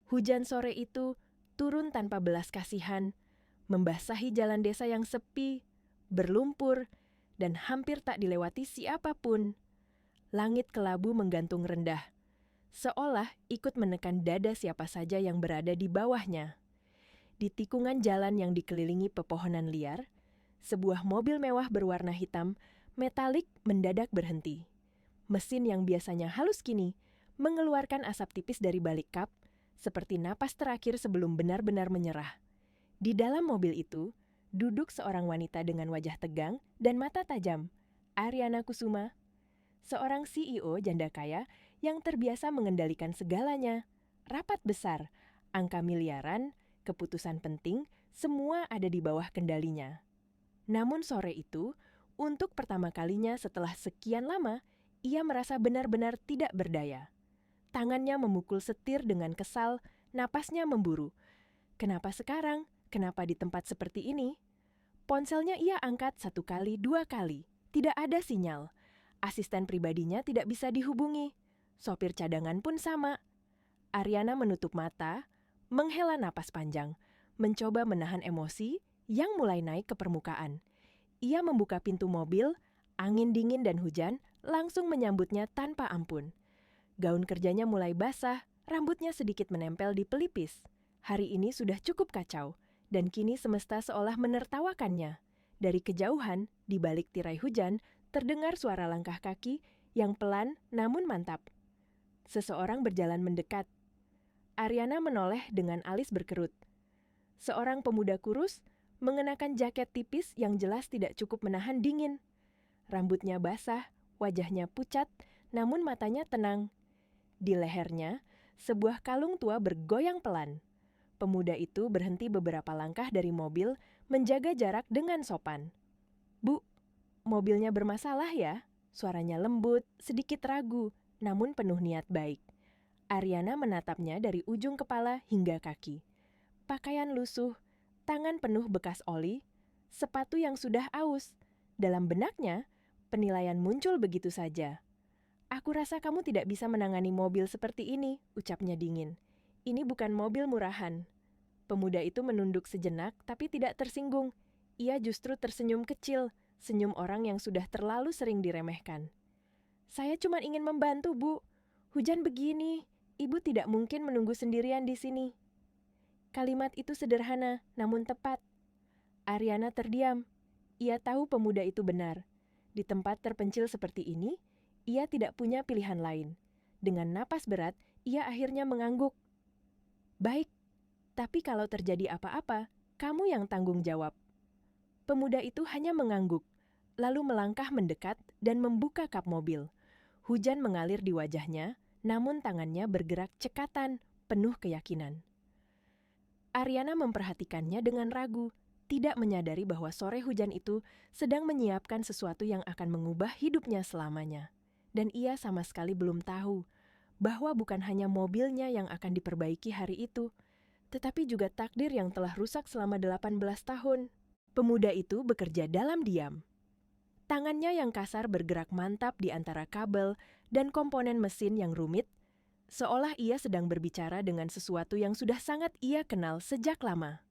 Hujan sore itu turun tanpa belas kasihan, membasahi jalan desa yang sepi, berlumpur, dan hampir tak dilewati siapapun. Langit kelabu menggantung rendah, seolah ikut menekan dada siapa saja yang berada di bawahnya. Di tikungan jalan yang dikelilingi pepohonan liar, sebuah mobil mewah berwarna hitam metalik mendadak berhenti. Mesin yang biasanya halus kini mengeluarkan asap tipis dari balik kap, seperti napas terakhir sebelum benar-benar menyerah. Di dalam mobil itu, duduk seorang wanita dengan wajah tegang dan mata tajam, Aryana Kusuma, seorang CEO janda kaya yang terbiasa mengendalikan segalanya. Rapat besar, angka miliaran, keputusan penting, semua ada di bawah kendalinya. Namun sore itu, untuk pertama kalinya setelah sekian lama, ia merasa benar-benar tidak berdaya. Tangannya memukul setir dengan kesal, napasnya memburu. Kenapa sekarang? Kenapa di tempat seperti ini? Ponselnya ia angkat 1 kali, 2 kali. Tidak ada sinyal. Asisten pribadinya tidak bisa dihubungi. Sopir cadangan pun sama. Aryana menutup mata, menghela napas panjang, mencoba menahan emosi yang mulai naik ke permukaan. Ia membuka pintu mobil, angin dingin dan hujan langsung menyambutnya tanpa ampun. Gaun kerjanya mulai basah, rambutnya sedikit menempel di pelipis. Hari ini sudah cukup kacau, dan kini semesta seolah menertawakannya. Dari kejauhan, di balik tirai hujan, terdengar suara langkah kaki yang pelan namun mantap. Seseorang berjalan mendekat. Aryana menoleh dengan alis berkerut. Seorang pemuda kurus mengenakan jaket tipis yang jelas tidak cukup menahan dingin. Rambutnya basah, wajahnya pucat, namun matanya tenang. Di lehernya, sebuah kalung tua bergoyang pelan. Pemuda itu berhenti beberapa langkah dari mobil, menjaga jarak dengan sopan. "Bu, mobilnya bermasalah ya?" Suaranya lembut, sedikit ragu, namun penuh niat baik. Aryana menatapnya dari ujung kepala hingga kaki. Pakaian lusuh, tangan penuh bekas oli, sepatu yang sudah aus. Dalam benaknya, penilaian muncul begitu saja. "Aku rasa kamu tidak bisa menangani mobil seperti ini," ucapnya dingin. "Ini bukan mobil murahan." Pemuda itu menunduk sejenak tapi tidak tersinggung. Ia justru tersenyum kecil, senyum orang yang sudah terlalu sering diremehkan. "Saya cuma ingin membantu, Bu. Hujan begini, Ibu tidak mungkin menunggu sendirian di sini." Kalimat itu sederhana, namun tepat. Aryana terdiam. Ia tahu pemuda itu benar. Di tempat terpencil seperti ini, ia tidak punya pilihan lain. Dengan napas berat, ia akhirnya mengangguk. "Baik, tapi kalau terjadi apa-apa, kamu yang tanggung jawab." Pemuda itu hanya mengangguk, lalu melangkah mendekat dan membuka kap mobil. Hujan mengalir di wajahnya, namun tangannya bergerak cekatan, penuh keyakinan. Aryana memperhatikannya dengan ragu, tidak menyadari bahwa sore hujan itu sedang menyiapkan sesuatu yang akan mengubah hidupnya selamanya. Dan ia sama sekali belum tahu bahwa bukan hanya mobilnya yang akan diperbaiki hari itu, tetapi juga takdir yang telah rusak selama 18 tahun. Pemuda itu bekerja dalam diam. Tangannya yang kasar bergerak mantap di antara kabel dan komponen mesin yang rumit, seolah ia sedang berbicara dengan sesuatu yang sudah sangat ia kenal sejak lama.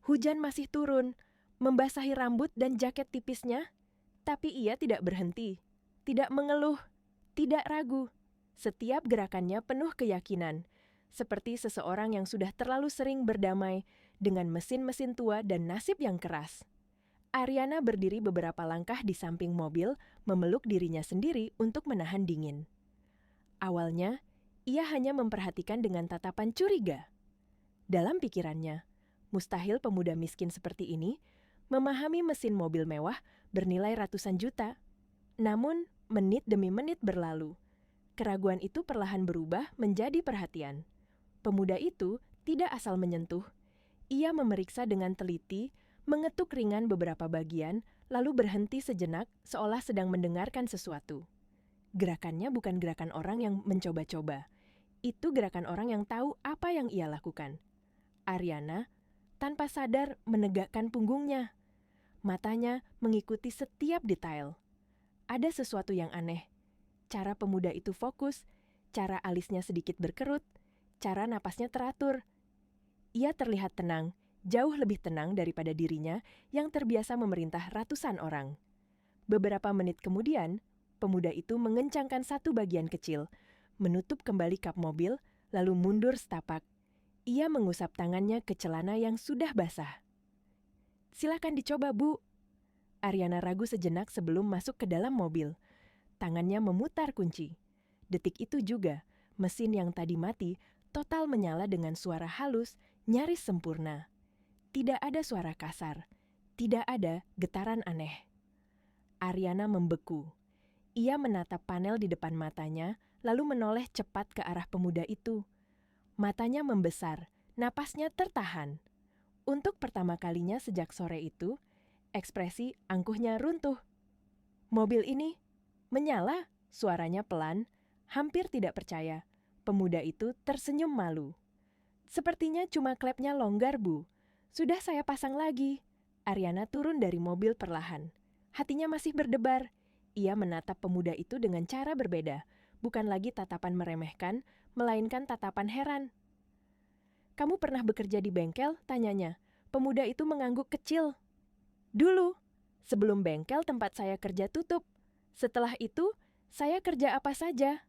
Hujan masih turun, membasahi rambut dan jaket tipisnya, tapi ia tidak berhenti, tidak mengeluh, tidak ragu. Setiap gerakannya penuh keyakinan, seperti seseorang yang sudah terlalu sering berdamai dengan mesin-mesin tua dan nasib yang keras. Aryana berdiri beberapa langkah di samping mobil, memeluk dirinya sendiri untuk menahan dingin. Awalnya, ia hanya memperhatikan dengan tatapan curiga. Dalam pikirannya, mustahil pemuda miskin seperti ini memahami mesin mobil mewah bernilai ratusan juta. Namun, menit demi menit berlalu. Keraguan itu perlahan berubah menjadi perhatian. Pemuda itu tidak asal menyentuh. Ia memeriksa dengan teliti, mengetuk ringan beberapa bagian, lalu berhenti sejenak seolah sedang mendengarkan sesuatu. Gerakannya bukan gerakan orang yang mencoba-coba. Itu gerakan orang yang tahu apa yang ia lakukan. Aryana, tanpa sadar, menegakkan punggungnya. Matanya mengikuti setiap detail. Ada sesuatu yang aneh. Cara pemuda itu fokus, cara alisnya sedikit berkerut, cara napasnya teratur. Ia terlihat tenang, jauh lebih tenang daripada dirinya yang terbiasa memerintah ratusan orang. Beberapa menit kemudian, pemuda itu mengencangkan satu bagian kecil, menutup kembali kap mobil, lalu mundur setapak. Ia mengusap tangannya ke celana yang sudah basah. "Silakan dicoba, Bu." Ariana ragu sejenak sebelum masuk ke dalam mobil. Tangannya memutar kunci. Detik itu juga, mesin yang tadi mati total menyala dengan suara halus, nyaris sempurna. Tidak ada suara kasar, tidak ada getaran aneh. Ariana membeku. Ia menatap panel di depan matanya, lalu menoleh cepat ke arah pemuda itu. Matanya membesar, napasnya tertahan. Untuk pertama kalinya sejak sore itu, ekspresi angkuhnya runtuh. "Mobil ini menyala," suaranya pelan, hampir tidak percaya. Pemuda itu tersenyum malu. "Sepertinya cuma klepnya longgar, Bu. Sudah saya pasang lagi." Ariana turun dari mobil perlahan. Hatinya masih berdebar. Ia menatap pemuda itu dengan cara berbeda, bukan lagi tatapan meremehkan, melainkan tatapan heran. "Kamu pernah bekerja di bengkel?" tanyanya. Pemuda itu mengangguk kecil. "Dulu, sebelum bengkel tempat saya kerja tutup. Setelah itu, saya kerja apa saja."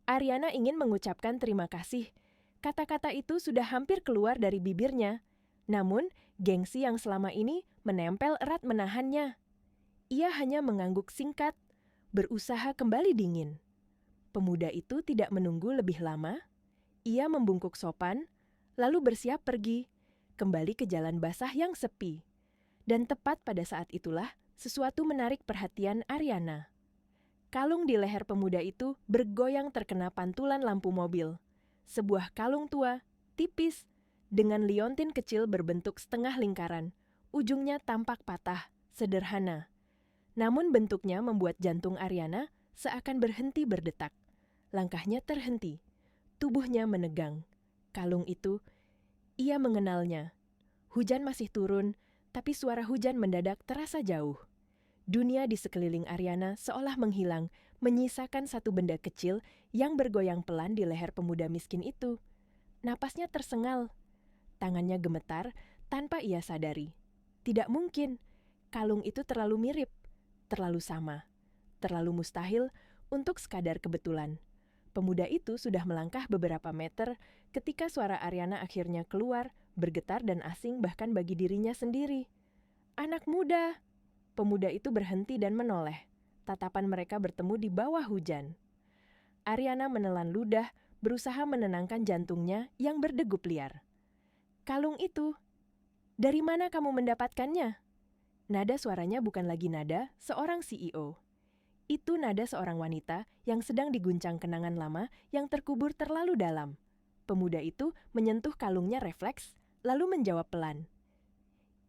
Ariana ingin mengucapkan terima kasih. Kata-kata itu sudah hampir keluar dari bibirnya. Namun, gengsi yang selama ini menempel erat menahannya. Ia hanya mengangguk singkat, berusaha kembali dingin. Pemuda itu tidak menunggu lebih lama. Ia membungkuk sopan, lalu bersiap pergi, kembali ke jalan basah yang sepi. Dan tepat pada saat itulah, sesuatu menarik perhatian Ariana. Kalung di leher pemuda itu bergoyang terkena pantulan lampu mobil. Sebuah kalung tua, tipis, dengan liontin kecil berbentuk setengah lingkaran. Ujungnya tampak patah, sederhana. Namun bentuknya membuat jantung Ariana seakan berhenti berdetak. Langkahnya terhenti. Tubuhnya menegang. Kalung itu, ia mengenalnya. Hujan masih turun, tapi suara hujan mendadak terasa jauh. Dunia di sekeliling Ariana seolah menghilang, menyisakan satu benda kecil yang bergoyang pelan di leher pemuda miskin itu. Napasnya tersengal. Tangannya gemetar tanpa ia sadari. Tidak mungkin. Kalung itu terlalu mirip, terlalu sama, terlalu mustahil untuk sekadar kebetulan. Pemuda itu sudah melangkah beberapa meter ketika suara Ariana akhirnya keluar, bergetar dan asing bahkan bagi dirinya sendiri. "Anak muda!" Pemuda itu berhenti dan menoleh. Tatapan mereka bertemu di bawah hujan. Ariana menelan ludah, berusaha menenangkan jantungnya yang berdegup liar. "Kalung itu, dari mana kamu mendapatkannya?" Nada suaranya bukan lagi nada seorang CEO. Itu nada seorang wanita yang sedang diguncang kenangan lama yang terkubur terlalu dalam. Pemuda itu menyentuh kalungnya refleks, lalu menjawab pelan.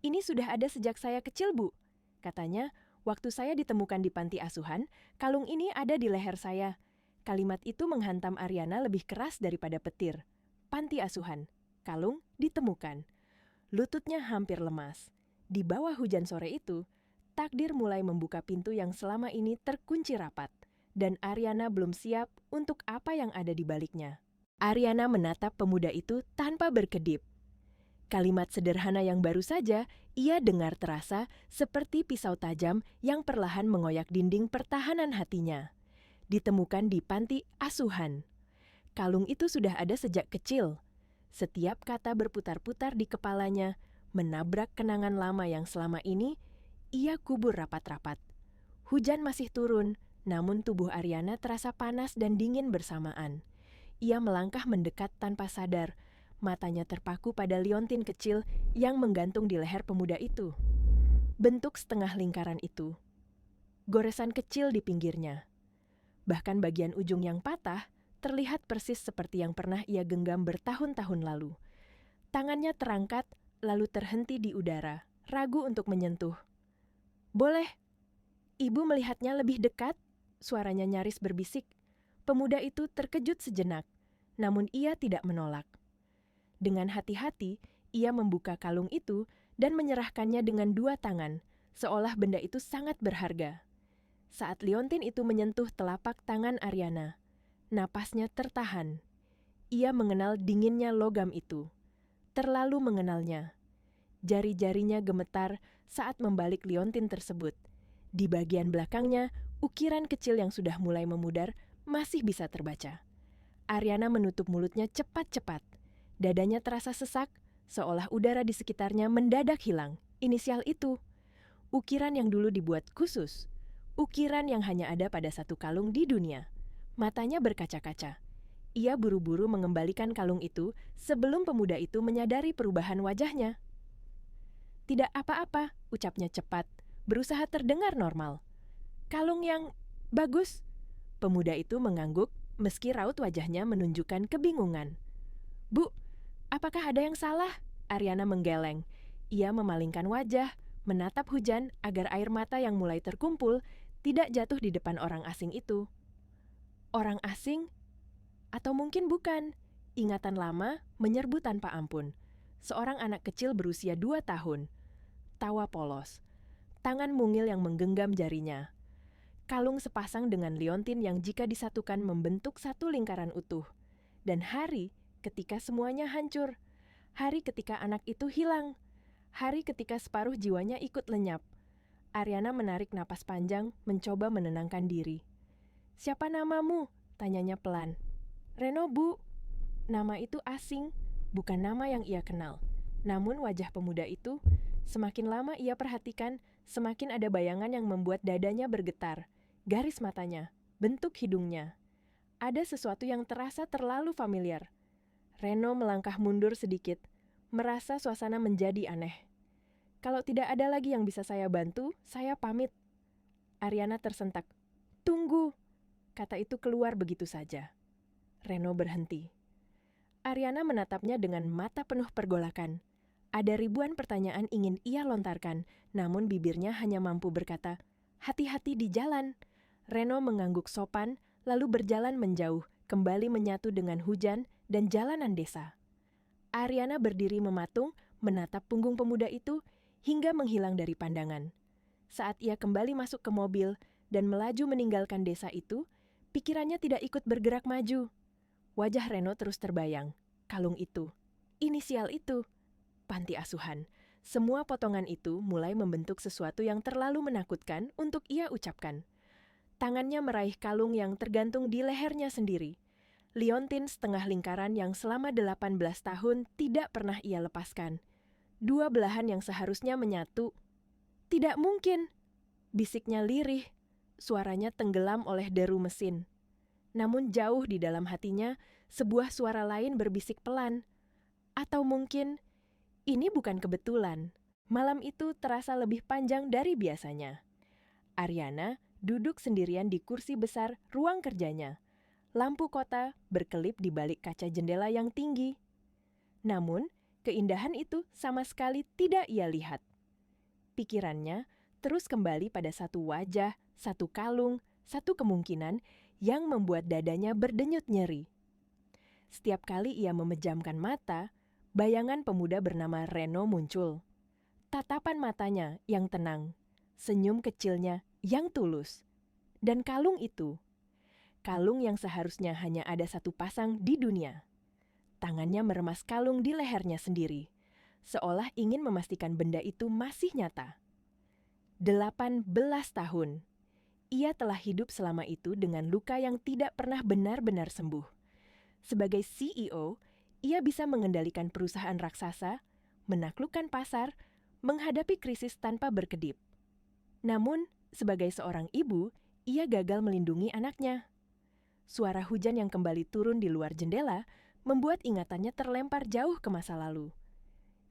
"Ini sudah ada sejak saya kecil, Bu," katanya. "Waktu saya ditemukan di panti asuhan, kalung ini ada di leher saya." Kalimat itu menghantam Ariana lebih keras daripada petir. Panti asuhan, kalung ditemukan. Lututnya hampir lemas. Di bawah hujan sore itu, takdir mulai membuka pintu yang selama ini terkunci rapat, dan Ariana belum siap untuk apa yang ada di baliknya. Ariana menatap pemuda itu tanpa berkedip. Kalimat sederhana yang baru saja ia dengar terasa seperti pisau tajam yang perlahan mengoyak dinding pertahanan hatinya. Ditemukan di panti asuhan. Kalung itu sudah ada sejak kecil. Setiap kata berputar-putar di kepalanya, menabrak kenangan lama yang selama ini ia kubur rapat-rapat. Hujan masih turun, namun tubuh Ariana terasa panas dan dingin bersamaan. Ia melangkah mendekat tanpa sadar. Matanya terpaku pada liontin kecil yang menggantung di leher pemuda itu. Bentuk setengah lingkaran itu. Goresan kecil di pinggirnya. Bahkan bagian ujung yang patah terlihat persis seperti yang pernah ia genggam bertahun-tahun lalu. Tangannya terangkat, lalu terhenti di udara, ragu untuk menyentuh. "Boleh?" "Ibu melihatnya lebih dekat?" Suaranya nyaris berbisik. Pemuda itu terkejut sejenak, namun ia tidak menolak. Dengan hati-hati, ia membuka kalung itu dan menyerahkannya dengan dua tangan, seolah benda itu sangat berharga. Saat liontin itu menyentuh telapak tangan Ariana, napasnya tertahan. Ia mengenal dinginnya logam itu. Terlalu mengenalnya. Jari-jarinya gemetar saat membalik liontin tersebut. Di bagian belakangnya, ukiran kecil yang sudah mulai memudar masih bisa terbaca. Ariana menutup mulutnya cepat-cepat. Dadanya terasa sesak, seolah udara di sekitarnya mendadak hilang. Inisial itu. Ukiran yang dulu dibuat khusus. Ukiran yang hanya ada pada satu kalung di dunia. Matanya berkaca-kaca. Ia buru-buru mengembalikan kalung itu sebelum pemuda itu menyadari perubahan wajahnya. Tidak apa-apa, ucapnya cepat, berusaha terdengar normal. Kalung yang bagus. Pemuda itu mengangguk meski raut wajahnya menunjukkan kebingungan. Bu, apakah ada yang salah? Ariana menggeleng. Ia memalingkan wajah, menatap hujan agar air mata yang mulai terkumpul tidak jatuh di depan orang asing itu. Orang asing? Atau mungkin bukan. Ingatan lama menyerbu tanpa ampun. Seorang anak kecil berusia 2 tahun. Tawa polos. Tangan mungil yang menggenggam jarinya. Kalung sepasang dengan liontin yang jika disatukan membentuk satu lingkaran utuh. Dan hari ketika semuanya hancur. Hari ketika anak itu hilang. Hari ketika separuh jiwanya ikut lenyap. Ariana menarik napas panjang, mencoba menenangkan diri. Siapa namamu? Tanyanya pelan. Reno, Bu. Nama itu asing, bukan nama yang ia kenal. Namun wajah pemuda itu, semakin lama ia perhatikan, semakin ada bayangan yang membuat dadanya bergetar. Garis matanya, bentuk hidungnya. Ada sesuatu yang terasa terlalu familiar. Reno melangkah mundur sedikit, merasa suasana menjadi aneh. Kalau tidak ada lagi yang bisa saya bantu, saya pamit. Ariana tersentak. Tunggu, kata itu keluar begitu saja. Reno berhenti. Ariana menatapnya dengan mata penuh pergolakan. Ada ribuan pertanyaan ingin ia lontarkan, namun bibirnya hanya mampu berkata, hati-hati di jalan. Reno mengangguk sopan, lalu berjalan menjauh, kembali menyatu dengan hujan dan jalanan desa. Ariana berdiri mematung, menatap punggung pemuda itu, hingga menghilang dari pandangan. Saat ia kembali masuk ke mobil dan melaju meninggalkan desa itu, pikirannya tidak ikut bergerak maju. Wajah Reno terus terbayang. Kalung itu, inisial itu, panti asuhan. Semua potongan itu mulai membentuk sesuatu yang terlalu menakutkan untuk ia ucapkan. Tangannya meraih kalung yang tergantung di lehernya sendiri. Liontin setengah lingkaran yang selama 18 tahun tidak pernah ia lepaskan. 2 belahan yang seharusnya menyatu. Tidak mungkin, bisiknya lirih. Suaranya tenggelam oleh deru mesin. Namun jauh di dalam hatinya, sebuah suara lain berbisik pelan. Atau mungkin, ini bukan kebetulan. Malam itu terasa lebih panjang dari biasanya. Ariana duduk sendirian di kursi besar ruang kerjanya. Lampu kota berkelip di balik kaca jendela yang tinggi. Namun, keindahan itu sama sekali tidak ia lihat. Pikirannya terus kembali pada satu wajah, satu kalung, satu kemungkinan yang membuat dadanya berdenyut nyeri. Setiap kali ia memejamkan mata, bayangan pemuda bernama Reno muncul. Tatapan matanya yang tenang, senyum kecilnya yang tulus. Dan kalung itu, kalung yang seharusnya hanya ada satu pasang di dunia. Tangannya meremas kalung di lehernya sendiri, seolah ingin memastikan benda itu masih nyata. 18 tahun. Ia telah hidup selama itu dengan luka yang tidak pernah benar-benar sembuh. Sebagai CEO, ia bisa mengendalikan perusahaan raksasa, menaklukkan pasar, menghadapi krisis tanpa berkedip. Namun, sebagai seorang ibu, ia gagal melindungi anaknya. Suara hujan yang kembali turun di luar jendela membuat ingatannya terlempar jauh ke masa lalu.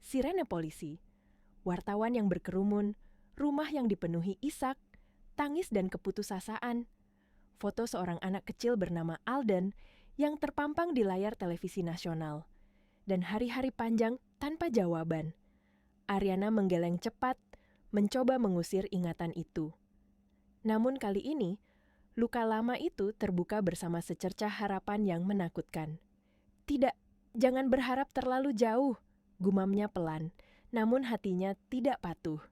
Sirene polisi, wartawan yang berkerumun, rumah yang dipenuhi isak, tangis dan keputusasaan. Foto seorang anak kecil bernama Alden yang terpampang di layar televisi nasional. Dan hari-hari panjang tanpa jawaban. Ariana menggeleng cepat, mencoba mengusir ingatan itu. Namun kali ini, luka lama itu terbuka bersama secercah harapan yang menakutkan. Tidak, jangan berharap terlalu jauh, gumamnya pelan, namun hatinya tidak patuh.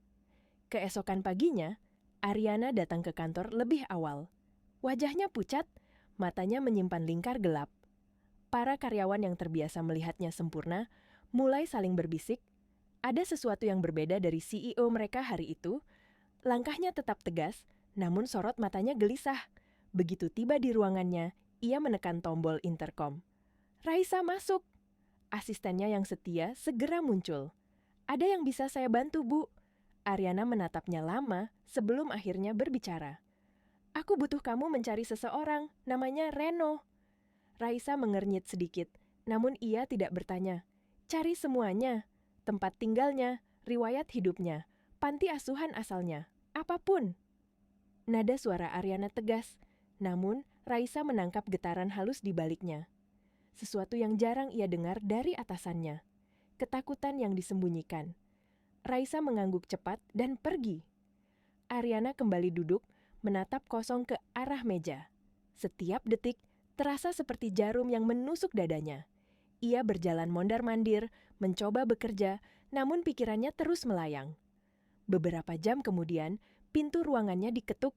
Keesokan paginya, Ariana datang ke kantor lebih awal. Wajahnya pucat, matanya menyimpan lingkar gelap. Para karyawan yang terbiasa melihatnya sempurna mulai saling berbisik. Ada sesuatu yang berbeda dari CEO mereka hari itu. Langkahnya tetap tegas, namun sorot matanya gelisah. Begitu tiba di ruangannya, ia menekan tombol intercom. "Raisa, masuk!" Asistennya yang setia segera muncul. "Ada yang bisa saya bantu, Bu?" Ariana menatapnya lama sebelum akhirnya berbicara. "Aku butuh kamu mencari seseorang, namanya Reno." Raisa mengernyit sedikit, namun ia tidak bertanya. "Cari semuanya, tempat tinggalnya, riwayat hidupnya, panti asuhan asalnya, apapun." Nada suara Ariana tegas, namun Raisa menangkap getaran halus di baliknya. Sesuatu yang jarang ia dengar dari atasannya. Ketakutan yang disembunyikan. Raisa mengangguk cepat dan pergi. Ariana kembali duduk, menatap kosong ke arah meja. Setiap detik terasa seperti jarum yang menusuk dadanya. Ia berjalan mondar-mandir, mencoba bekerja, namun pikirannya terus melayang. Beberapa jam kemudian, pintu ruangannya diketuk.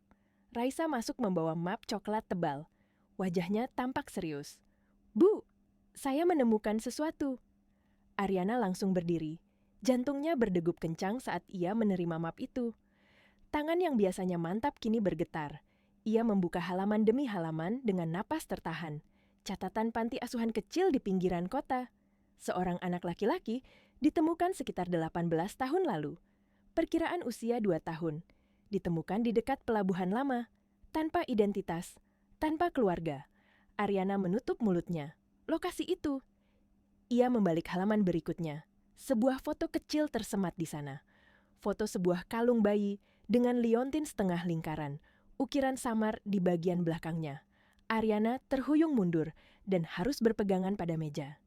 Raisa masuk membawa map coklat tebal. Wajahnya tampak serius. "Bu, saya menemukan sesuatu." Ariana langsung berdiri. Jantungnya berdegup kencang saat ia menerima map itu. Tangan yang biasanya mantap kini bergetar. Ia membuka halaman demi halaman dengan napas tertahan. Catatan panti asuhan kecil di pinggiran kota. Seorang anak laki-laki ditemukan sekitar 18 tahun lalu. Perkiraan usia 2 tahun. Ditemukan di dekat pelabuhan lama. Tanpa identitas, tanpa keluarga. Ariana menutup mulutnya. Lokasi itu. Ia membalik halaman berikutnya. Sebuah foto kecil tersemat di sana. Foto sebuah kalung bayi dengan liontin setengah lingkaran. Ukiran samar di bagian belakangnya. Ariana terhuyung mundur dan harus berpegangan pada meja.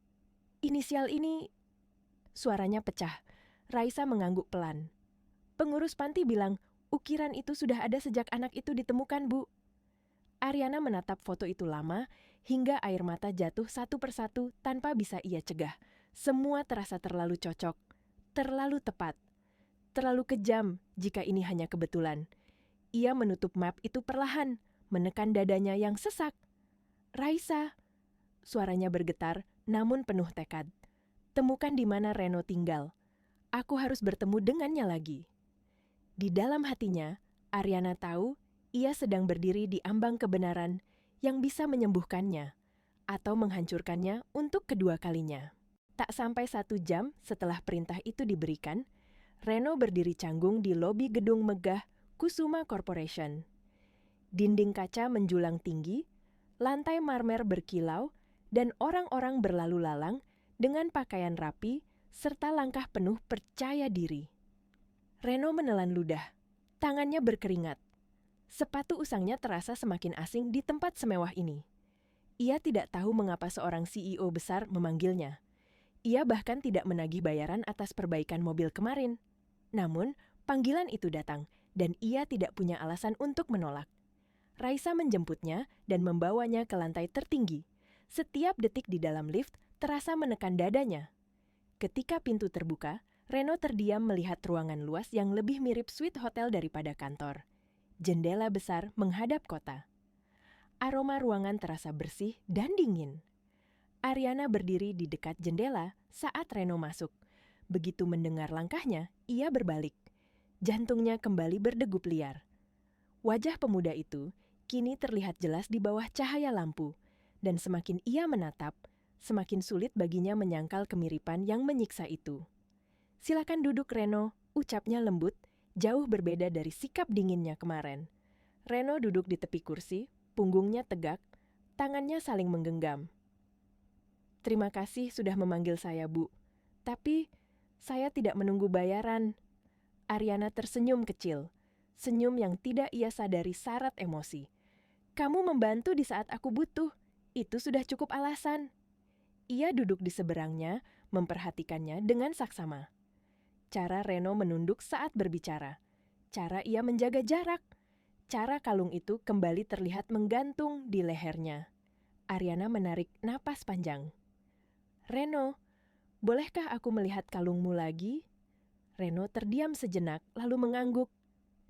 "Inisial ini..." Suaranya pecah. Raisa mengangguk pelan. "Pengurus panti bilang ukiran itu sudah ada sejak anak itu ditemukan, Bu." Ariana menatap foto itu lama hingga air mata jatuh satu persatu tanpa bisa ia cegah. Semua terasa terlalu cocok, terlalu tepat, terlalu kejam jika ini hanya kebetulan. Ia menutup map itu perlahan, menekan dadanya yang sesak. "Raisa," suaranya bergetar namun penuh tekad. "Temukan di mana Reno tinggal. Aku harus bertemu dengannya lagi." Di dalam hatinya, Ariana tahu ia sedang berdiri di ambang kebenaran yang bisa menyembuhkannya atau menghancurkannya untuk kedua kalinya. Tak sampai 1 jam setelah perintah itu diberikan, Reno berdiri canggung di lobi gedung megah Kusuma Corporation. Dinding kaca menjulang tinggi, lantai marmer berkilau, dan orang-orang berlalu lalang dengan pakaian rapi serta langkah penuh percaya diri. Reno menelan ludah. Tangannya berkeringat. Sepatu usangnya terasa semakin asing di tempat semewah ini. Ia tidak tahu mengapa seorang CEO besar memanggilnya. Ia bahkan tidak menagih bayaran atas perbaikan mobil kemarin. Namun, panggilan itu datang dan ia tidak punya alasan untuk menolak. Raisa menjemputnya dan membawanya ke lantai tertinggi. Setiap detik di dalam lift terasa menekan dadanya. Ketika pintu terbuka, Reno terdiam melihat ruangan luas yang lebih mirip suite hotel daripada kantor. Jendela besar menghadap kota. Aroma ruangan terasa bersih dan dingin. Ariana berdiri di dekat jendela saat Reno masuk. Begitu mendengar langkahnya, ia berbalik. Jantungnya kembali berdegup liar. Wajah pemuda itu kini terlihat jelas di bawah cahaya lampu, dan semakin ia menatap, semakin sulit baginya menyangkal kemiripan yang menyiksa itu. "Silakan duduk, Reno," ucapnya lembut, jauh berbeda dari sikap dinginnya kemarin. Reno duduk di tepi kursi, punggungnya tegak, tangannya saling menggenggam. "Terima kasih sudah memanggil saya, Bu. Tapi saya tidak menunggu bayaran." Ariana tersenyum kecil, senyum yang tidak ia sadari syarat emosi. "Kamu membantu di saat aku butuh, itu sudah cukup alasan." Ia duduk di seberangnya, memperhatikannya dengan saksama. Cara Reno menunduk saat berbicara, cara ia menjaga jarak, cara kalung itu kembali terlihat menggantung di lehernya. Ariana menarik napas panjang. "Reno, bolehkah aku melihat kalungmu lagi?" Reno terdiam sejenak lalu mengangguk.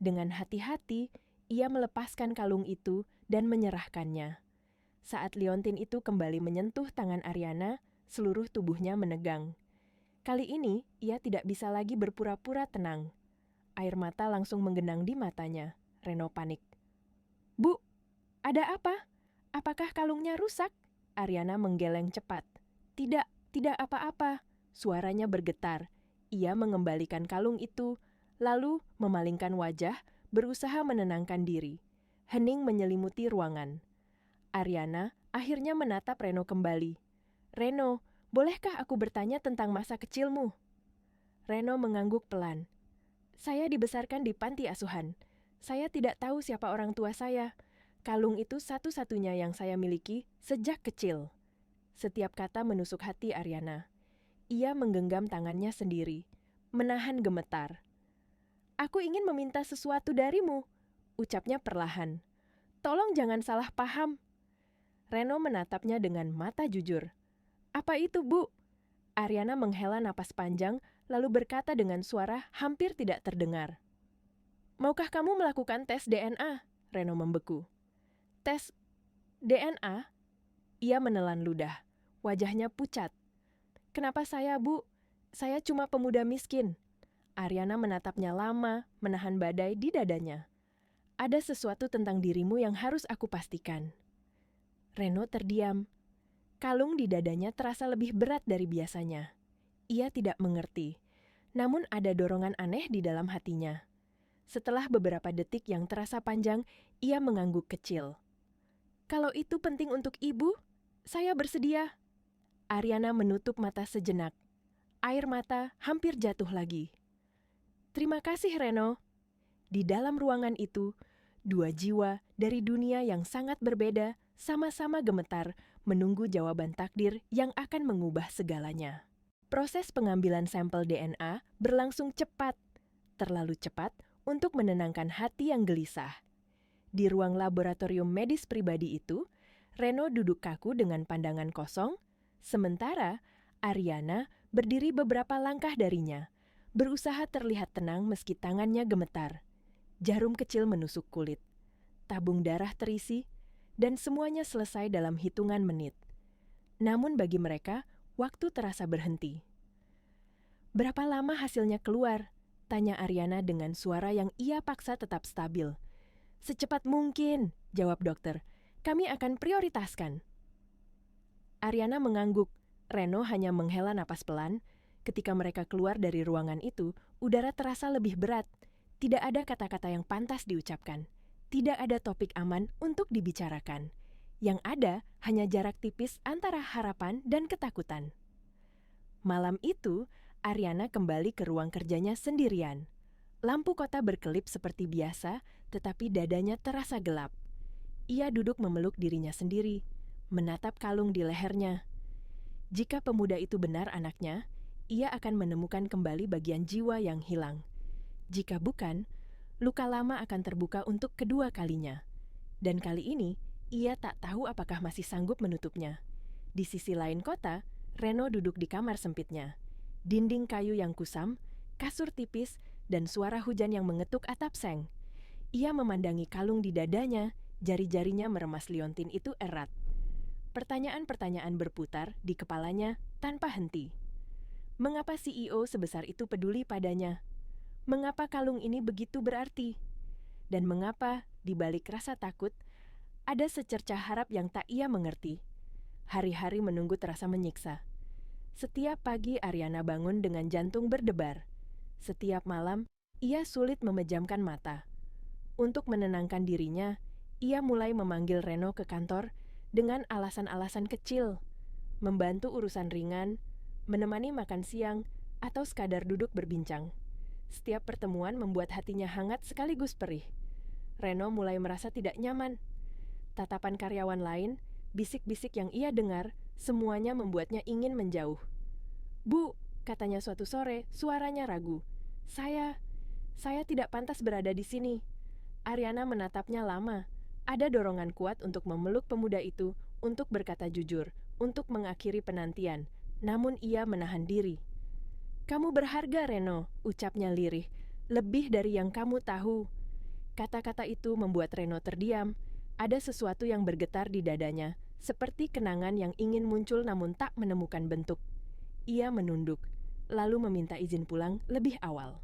Dengan hati-hati, ia melepaskan kalung itu dan menyerahkannya. Saat liontin itu kembali menyentuh tangan Ariana, seluruh tubuhnya menegang. Kali ini, ia tidak bisa lagi berpura-pura tenang. Air mata langsung menggenang di matanya. Reno panik. "Bu, ada apa? Apakah kalungnya rusak?" Ariana menggeleng cepat. Tidak apa-apa." Suaranya bergetar. Ia mengembalikan kalung itu, lalu memalingkan wajah, berusaha menenangkan diri. Hening menyelimuti ruangan. Ariana akhirnya menatap Reno kembali. "Reno, bolehkah aku bertanya tentang masa kecilmu?" Reno mengangguk pelan. "Saya dibesarkan di panti asuhan. Saya tidak tahu siapa orang tua saya. Kalung itu satu-satunya yang saya miliki sejak kecil." Setiap kata menusuk hati Ariana. Ia menggenggam tangannya sendiri, menahan gemetar. "Aku ingin meminta sesuatu darimu," ucapnya perlahan. "Tolong jangan salah paham." Reno menatapnya dengan mata jujur. "Apa itu, Bu?" Ariana menghela napas panjang, lalu berkata dengan suara hampir tidak terdengar. "Maukah kamu melakukan tes DNA?" Reno membeku. "Tes DNA?" Ia menelan ludah. Wajahnya pucat. "Kenapa saya, Bu? Saya cuma pemuda miskin." Ariana menatapnya lama, menahan badai di dadanya. "Ada sesuatu tentang dirimu yang harus aku pastikan." Reno terdiam. Kalung di dadanya terasa lebih berat dari biasanya. Ia tidak mengerti, namun ada dorongan aneh di dalam hatinya. Setelah beberapa detik yang terasa panjang, ia mengangguk kecil. "Kalau itu penting untuk ibu, saya bersedia." Ariana menutup mata sejenak. Air mata hampir jatuh lagi. "Terima kasih, Reno." Di dalam ruangan itu, dua jiwa dari dunia yang sangat berbeda sama-sama gemetar menunggu jawaban takdir yang akan mengubah segalanya. Proses pengambilan sampel DNA berlangsung cepat, terlalu cepat untuk menenangkan hati yang gelisah. Di ruang laboratorium medis pribadi itu, Reno duduk kaku dengan pandangan kosong, sementara Ariana berdiri beberapa langkah darinya, berusaha terlihat tenang meski tangannya gemetar. Jarum kecil menusuk kulit, tabung darah terisi, dan semuanya selesai dalam hitungan menit. Namun bagi mereka, waktu terasa berhenti. "Berapa lama hasilnya keluar?" tanya Ariana dengan suara yang ia paksa tetap stabil. "Secepat mungkin," jawab dokter. "Kami akan prioritaskan." Ariana mengangguk. Reno hanya menghela napas pelan. Ketika mereka keluar dari ruangan itu, udara terasa lebih berat. Tidak ada kata-kata yang pantas diucapkan. Tidak ada topik aman untuk dibicarakan. Yang ada hanya jarak tipis antara harapan dan ketakutan. Malam itu, Ariana kembali ke ruang kerjanya sendirian. Lampu kota berkelip seperti biasa, tetapi dadanya terasa gelap. Ia duduk memeluk dirinya sendiri, menatap kalung di lehernya. Jika pemuda itu benar anaknya, ia akan menemukan kembali bagian jiwa yang hilang. Jika bukan, luka lama akan terbuka untuk kedua kalinya. Dan kali ini, ia tak tahu apakah masih sanggup menutupnya. Di sisi lain kota, Reno duduk di kamar sempitnya. Dinding kayu yang kusam, kasur tipis, dan suara hujan yang mengetuk atap seng. Ia memandangi kalung di dadanya, jari-jarinya meremas liontin itu erat. Pertanyaan-pertanyaan berputar di kepalanya tanpa henti. Mengapa CEO sebesar itu peduli padanya? Mengapa kalung ini begitu berarti? Dan mengapa, di balik rasa takut, ada secercah harap yang tak ia mengerti? Hari-hari menunggu terasa menyiksa. Setiap pagi Ariana bangun dengan jantung berdebar. Setiap malam, ia sulit memejamkan mata. Untuk menenangkan dirinya, ia mulai memanggil Reno ke kantor dengan alasan-alasan kecil, membantu urusan ringan, menemani makan siang, atau sekadar duduk berbincang. Setiap pertemuan membuat hatinya hangat sekaligus perih. Reno mulai merasa tidak nyaman. Tatapan karyawan lain, bisik-bisik yang ia dengar, semuanya membuatnya ingin menjauh. "Bu," katanya suatu sore, suaranya ragu. Saya tidak pantas berada di sini." Ariana menatapnya lama. Ada dorongan kuat untuk memeluk pemuda itu, untuk berkata jujur, untuk mengakhiri penantian. Namun ia menahan diri. "Kamu berharga, Reno," ucapnya lirih. "Lebih dari yang kamu tahu." Kata-kata itu membuat Reno terdiam. Ada sesuatu yang bergetar di dadanya, seperti kenangan yang ingin muncul namun tak menemukan bentuk. Ia menunduk, lalu meminta izin pulang lebih awal.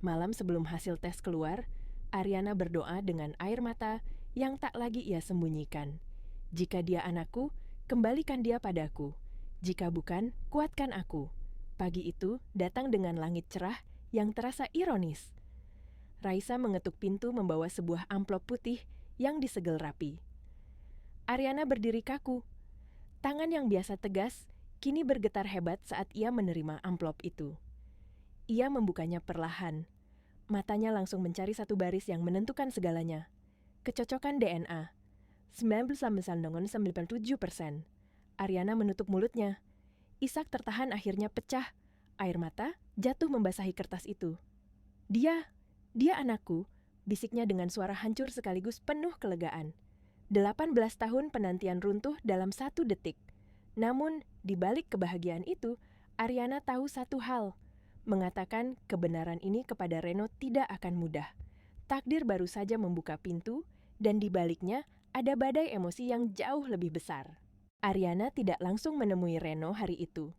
Malam sebelum hasil tes keluar, Ariana berdoa dengan air mata yang tak lagi ia sembunyikan. Jika dia anakku, kembalikan dia padaku. Jika bukan, kuatkan aku. Pagi itu datang dengan langit cerah yang terasa ironis. Raisa mengetuk pintu membawa sebuah amplop putih yang disegel rapi. Ariana berdiri kaku. Tangan yang biasa tegas kini bergetar hebat saat ia menerima amplop itu. Ia membukanya perlahan. Matanya langsung mencari satu baris yang menentukan segalanya. Kecocokan DNA. 99,97%. Ariana menutup mulutnya. Isak tertahan akhirnya pecah. Air mata jatuh membasahi kertas itu. Dia anakku, bisiknya dengan suara hancur sekaligus penuh kelegaan. 18 tahun penantian runtuh dalam 1 detik. Namun, di balik kebahagiaan itu, Ariana tahu satu hal. Mengatakan kebenaran ini kepada Reno tidak akan mudah. Takdir baru saja membuka pintu, dan di baliknya ada badai emosi yang jauh lebih besar. Ariana tidak langsung menemui Reno hari itu.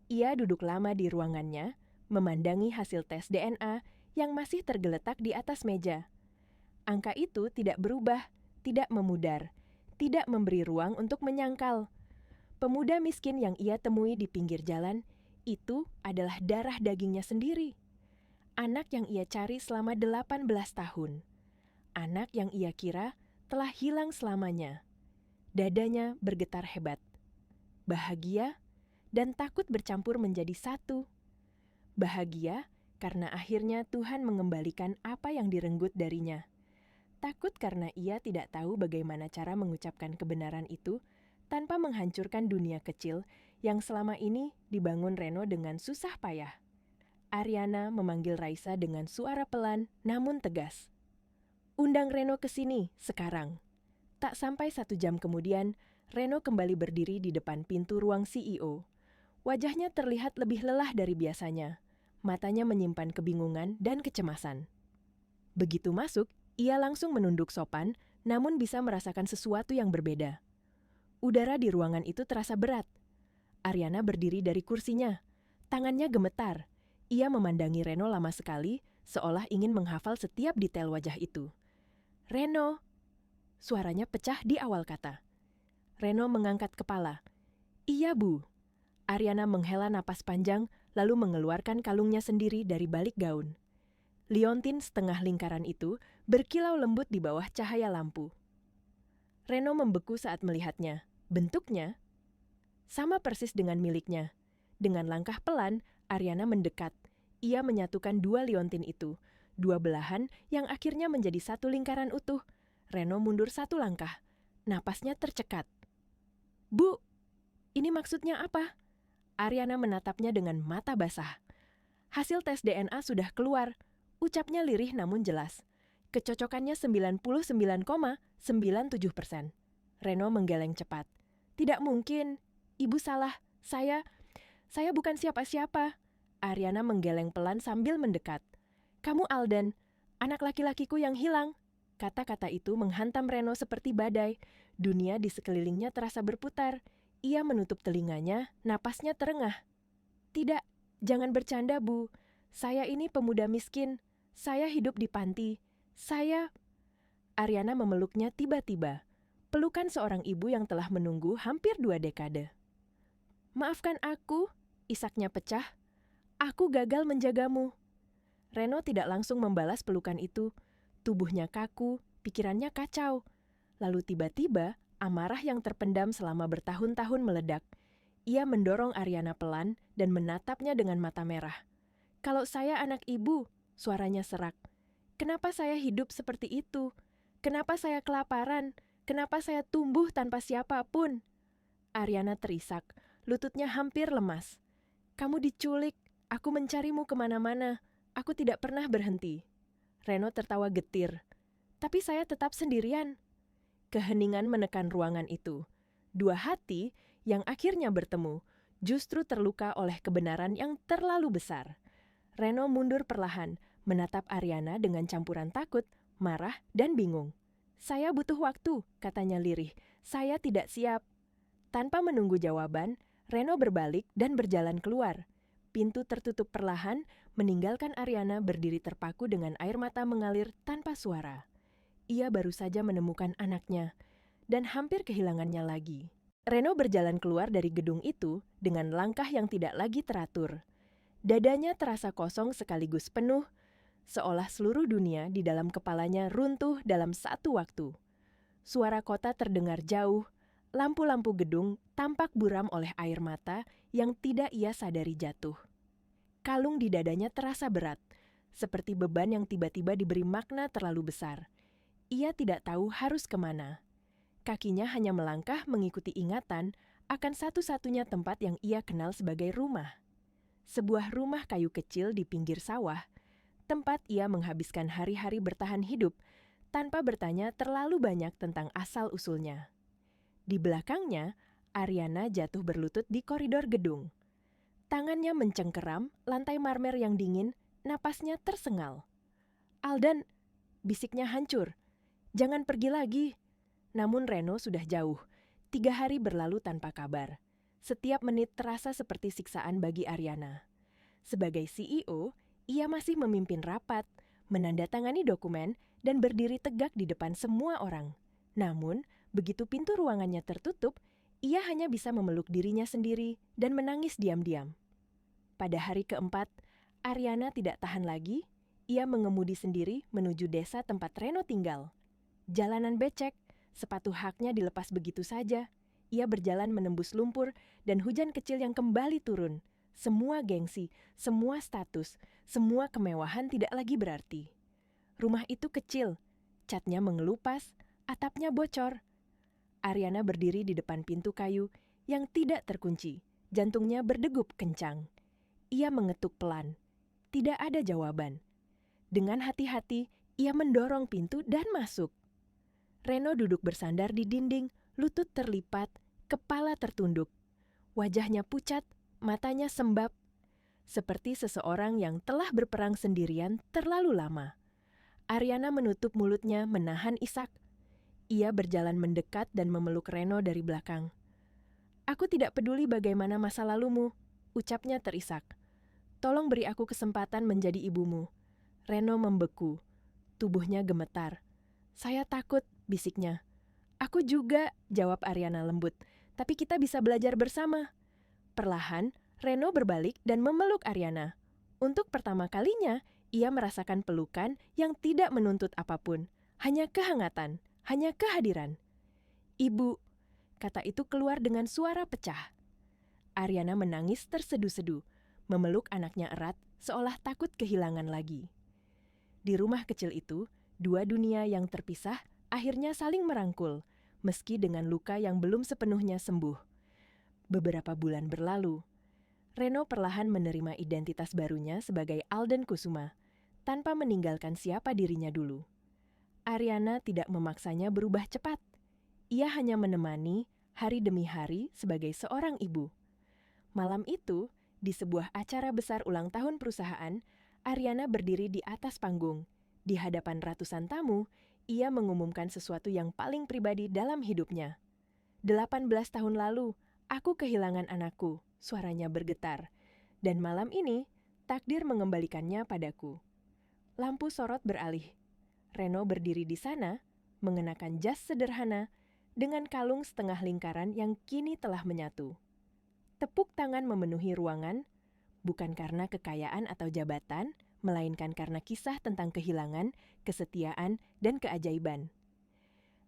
Ia duduk lama di ruangannya, memandangi hasil tes DNA yang masih tergeletak di atas meja. Angka itu tidak berubah, tidak memudar, tidak memberi ruang untuk menyangkal. Pemuda miskin yang ia temui di pinggir jalan, itu adalah darah dagingnya sendiri. Anak yang ia cari selama 18 tahun. Anak yang ia kira telah hilang selamanya. Dadanya bergetar hebat. Bahagia dan takut bercampur menjadi satu. Bahagia karena akhirnya Tuhan mengembalikan apa yang direnggut darinya. Takut karena ia tidak tahu bagaimana cara mengucapkan kebenaran itu tanpa menghancurkan dunia kecil yang selama ini dibangun Reno dengan susah payah. Ariana memanggil Raisa dengan suara pelan namun tegas. Undang Reno ke sini, sekarang. Tak sampai 1 jam kemudian, Reno kembali berdiri di depan pintu ruang CEO. Wajahnya terlihat lebih lelah dari biasanya. Matanya menyimpan kebingungan dan kecemasan. Begitu masuk, ia langsung menunduk sopan, namun bisa merasakan sesuatu yang berbeda. Udara di ruangan itu terasa berat. Ariana berdiri dari kursinya. Tangannya gemetar. Ia memandangi Reno lama sekali, seolah ingin menghafal setiap detail wajah itu. Reno! Suaranya pecah di awal kata. Reno mengangkat kepala. Iya, Bu. Ariana menghela napas panjang, lalu mengeluarkan kalungnya sendiri dari balik gaun. Liontin setengah lingkaran itu berkilau lembut di bawah cahaya lampu. Reno membeku saat melihatnya. Bentuknya sama persis dengan miliknya. Dengan langkah pelan, Ariana mendekat. Ia menyatukan 2 liontin itu, 2 belahan yang akhirnya menjadi 1 lingkaran utuh. Reno mundur 1 langkah. Napasnya tercekat. Bu, ini maksudnya apa? Ariana menatapnya dengan mata basah. Hasil tes DNA sudah keluar. Ucapnya lirih namun jelas. Kecocokannya 99,97%. Reno menggeleng cepat. Tidak mungkin. Ibu salah. Saya bukan siapa-siapa. Ariana menggeleng pelan sambil mendekat. Kamu Alden, anak laki-lakiku yang hilang. Kata-kata itu menghantam Reno seperti badai. Dunia di sekelilingnya terasa berputar. Ia menutup telinganya, napasnya terengah. Tidak, jangan bercanda, Bu. Saya ini pemuda miskin. Saya hidup di panti. Ariana memeluknya tiba-tiba. Pelukan seorang ibu yang telah menunggu hampir 2 dekade. Maafkan aku, isaknya pecah. Aku gagal menjagamu. Reno tidak langsung membalas pelukan itu. Tubuhnya kaku, pikirannya kacau. Lalu tiba-tiba, amarah yang terpendam selama bertahun-tahun meledak. Ia mendorong Ariana pelan dan menatapnya dengan mata merah. Kalau saya anak ibu, suaranya serak. Kenapa saya hidup seperti itu? Kenapa saya kelaparan? Kenapa saya tumbuh tanpa siapapun? Ariana terisak, lututnya hampir lemas. Kamu diculik, aku mencarimu kemana-mana. Aku tidak pernah berhenti. Reno tertawa getir. Tapi saya tetap sendirian. Keheningan menekan ruangan itu. 2 hati yang akhirnya bertemu, justru terluka oleh kebenaran yang terlalu besar. Reno mundur perlahan, menatap Ariana dengan campuran takut, marah, dan bingung. "Saya butuh waktu," katanya lirih. "Saya tidak siap." Tanpa menunggu jawaban, Reno berbalik dan berjalan keluar. Pintu tertutup perlahan, meninggalkan Ariana berdiri terpaku dengan air mata mengalir tanpa suara. Ia baru saja menemukan anaknya, dan hampir kehilangannya lagi. Reno berjalan keluar dari gedung itu dengan langkah yang tidak lagi teratur. Dadanya terasa kosong sekaligus penuh, seolah seluruh dunia di dalam kepalanya runtuh dalam satu waktu. Suara kota terdengar jauh, lampu-lampu gedung tampak buram oleh air mata yang tidak ia sadari jatuh. Kalung di dadanya terasa berat, seperti beban yang tiba-tiba diberi makna terlalu besar. Ia tidak tahu harus kemana. Kakinya hanya melangkah mengikuti ingatan akan satu-satunya tempat yang ia kenal sebagai rumah. Sebuah rumah kayu kecil di pinggir sawah, tempat ia menghabiskan hari-hari bertahan hidup tanpa bertanya terlalu banyak tentang asal-usulnya. Di belakangnya, Ariana jatuh berlutut di koridor gedung. Tangannya mencengkeram lantai marmer yang dingin, napasnya tersengal. "Aldan," bisiknya hancur. "Jangan pergi lagi." Namun Reno sudah jauh. 3 hari berlalu tanpa kabar. Setiap menit terasa seperti siksaan bagi Ariana. Sebagai CEO, ia masih memimpin rapat, menandatangani dokumen, dan berdiri tegak di depan semua orang. Namun, begitu pintu ruangannya tertutup, ia hanya bisa memeluk dirinya sendiri dan menangis diam-diam. Pada hari keempat, Ariana tidak tahan lagi. Ia mengemudi sendiri menuju desa tempat Reno tinggal. Jalanan becek, sepatu haknya dilepas begitu saja. Ia berjalan menembus lumpur dan hujan kecil yang kembali turun. Semua gengsi, semua status, semua kemewahan tidak lagi berarti. Rumah itu kecil, catnya mengelupas, atapnya bocor. Ariana berdiri di depan pintu kayu yang tidak terkunci. Jantungnya berdegup kencang. Ia mengetuk pelan. Tidak ada jawaban. Dengan hati-hati, ia mendorong pintu dan masuk. Reno duduk bersandar di dinding, lutut terlipat, kepala tertunduk. Wajahnya pucat, matanya sembab, seperti seseorang yang telah berperang sendirian terlalu lama. Ariana menutup mulutnya menahan isak. Ia berjalan mendekat dan memeluk Reno dari belakang. "Aku tidak peduli bagaimana masa lalumu," ucapnya terisak. "Tolong beri aku kesempatan menjadi ibumu." Reno membeku. Tubuhnya gemetar. "Saya takut," bisiknya. "Aku juga," jawab Ariana lembut. "Tapi kita bisa belajar bersama." Perlahan, Reno berbalik dan memeluk Ariana. Untuk pertama kalinya, ia merasakan pelukan yang tidak menuntut apapun. Hanya kehangatan, hanya kehadiran. "Ibu," kata itu keluar dengan suara pecah. Ariana menangis tersedu-sedu, memeluk anaknya erat seolah takut kehilangan lagi. Di rumah kecil itu, 2 dunia yang terpisah akhirnya saling merangkul, meski dengan luka yang belum sepenuhnya sembuh. Beberapa bulan berlalu. Reno perlahan menerima identitas barunya sebagai Aldan Kusuma, tanpa meninggalkan siapa dirinya dulu. Ariana tidak memaksanya berubah cepat. Ia hanya menemani hari demi hari sebagai seorang ibu. Malam itu, di sebuah acara besar ulang tahun perusahaan, Ariana berdiri di atas panggung. Di hadapan ratusan tamu, ia mengumumkan sesuatu yang paling pribadi dalam hidupnya. 18 tahun lalu, aku kehilangan anakku, suaranya bergetar. Dan malam ini, takdir mengembalikannya padaku. Lampu sorot beralih. Reno berdiri di sana, mengenakan jas sederhana, dengan kalung setengah lingkaran yang kini telah menyatu. Tepuk tangan memenuhi ruangan, bukan karena kekayaan atau jabatan, melainkan karena kisah tentang kehilangan, kesetiaan, dan keajaiban.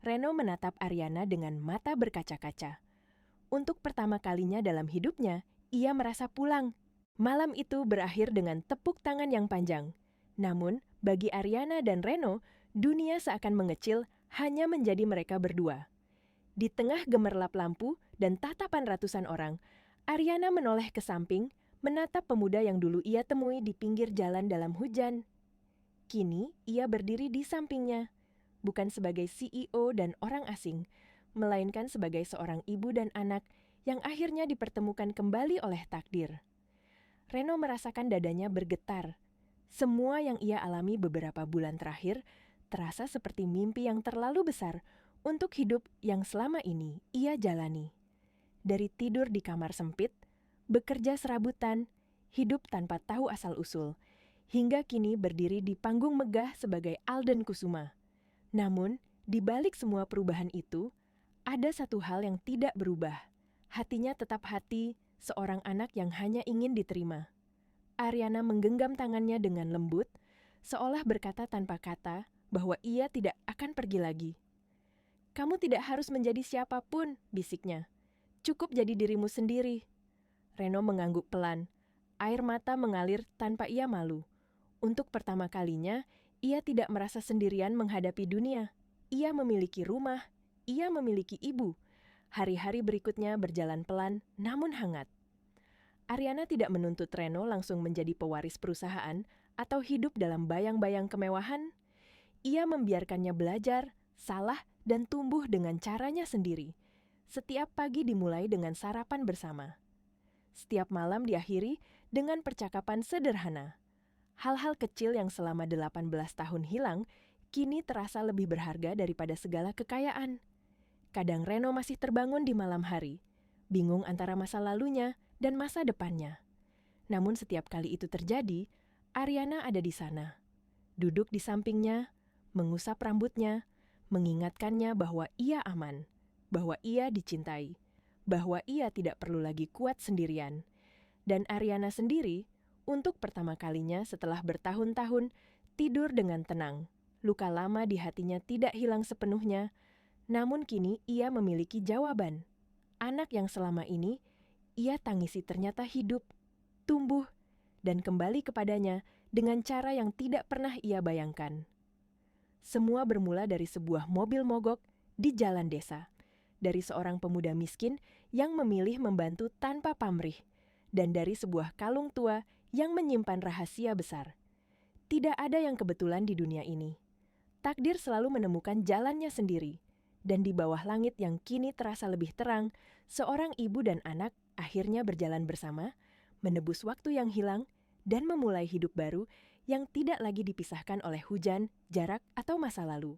Reno menatap Ariana dengan mata berkaca-kaca. Untuk pertama kalinya dalam hidupnya, ia merasa pulang. Malam itu berakhir dengan tepuk tangan yang panjang. Namun, bagi Ariana dan Reno, dunia seakan mengecil hanya menjadi mereka berdua. Di tengah gemerlap lampu dan tatapan ratusan orang, Ariana menoleh ke samping, menatap pemuda yang dulu ia temui di pinggir jalan dalam hujan. Kini, ia berdiri di sampingnya, bukan sebagai CEO dan orang asing, melainkan sebagai seorang ibu dan anak yang akhirnya dipertemukan kembali oleh takdir. Reno merasakan dadanya bergetar. Semua yang ia alami beberapa bulan terakhir terasa seperti mimpi yang terlalu besar untuk hidup yang selama ini ia jalani. Dari tidur di kamar sempit, bekerja serabutan, hidup tanpa tahu asal-usul, hingga kini berdiri di panggung megah sebagai Alden Kusuma. Namun, di balik semua perubahan itu, ada satu hal yang tidak berubah. Hatinya tetap hati seorang anak yang hanya ingin diterima. Ariana menggenggam tangannya dengan lembut, seolah berkata tanpa kata bahwa ia tidak akan pergi lagi. "Kamu tidak harus menjadi siapapun," bisiknya. "Cukup jadi dirimu sendiri." Reno mengangguk pelan. Air mata mengalir tanpa ia malu. Untuk pertama kalinya, ia tidak merasa sendirian menghadapi dunia. Ia memiliki rumah, ia memiliki ibu. Hari-hari berikutnya berjalan pelan, namun hangat. Ariana tidak menuntut Reno langsung menjadi pewaris perusahaan atau hidup dalam bayang-bayang kemewahan. Ia membiarkannya belajar, salah, dan tumbuh dengan caranya sendiri. Setiap pagi dimulai dengan sarapan bersama. Setiap malam diakhiri dengan percakapan sederhana. Hal-hal kecil yang selama 18 tahun hilang, kini terasa lebih berharga daripada segala kekayaan. Kadang Reno masih terbangun di malam hari, bingung antara masa lalunya dan masa depannya. Namun setiap kali itu terjadi, Ariana ada di sana. Duduk di sampingnya, mengusap rambutnya, mengingatkannya bahwa ia aman, bahwa ia dicintai, bahwa ia tidak perlu lagi kuat sendirian. Dan Ariana sendiri, untuk pertama kalinya setelah bertahun-tahun, tidur dengan tenang. Luka lama di hatinya tidak hilang sepenuhnya, namun kini ia memiliki jawaban. Anak yang selama ini ia tangisi ternyata hidup, tumbuh, dan kembali kepadanya dengan cara yang tidak pernah ia bayangkan. Semua bermula dari sebuah mobil mogok di jalan desa, dari seorang pemuda miskin yang memilih membantu tanpa pamrih, dan dari sebuah kalung tua yang menyimpan rahasia besar. Tidak ada yang kebetulan di dunia ini. Takdir selalu menemukan jalannya sendiri, dan di bawah langit yang kini terasa lebih terang, seorang ibu dan anak akhirnya berjalan bersama, menebus waktu yang hilang, dan memulai hidup baru yang tidak lagi dipisahkan oleh hujan, jarak, atau masa lalu.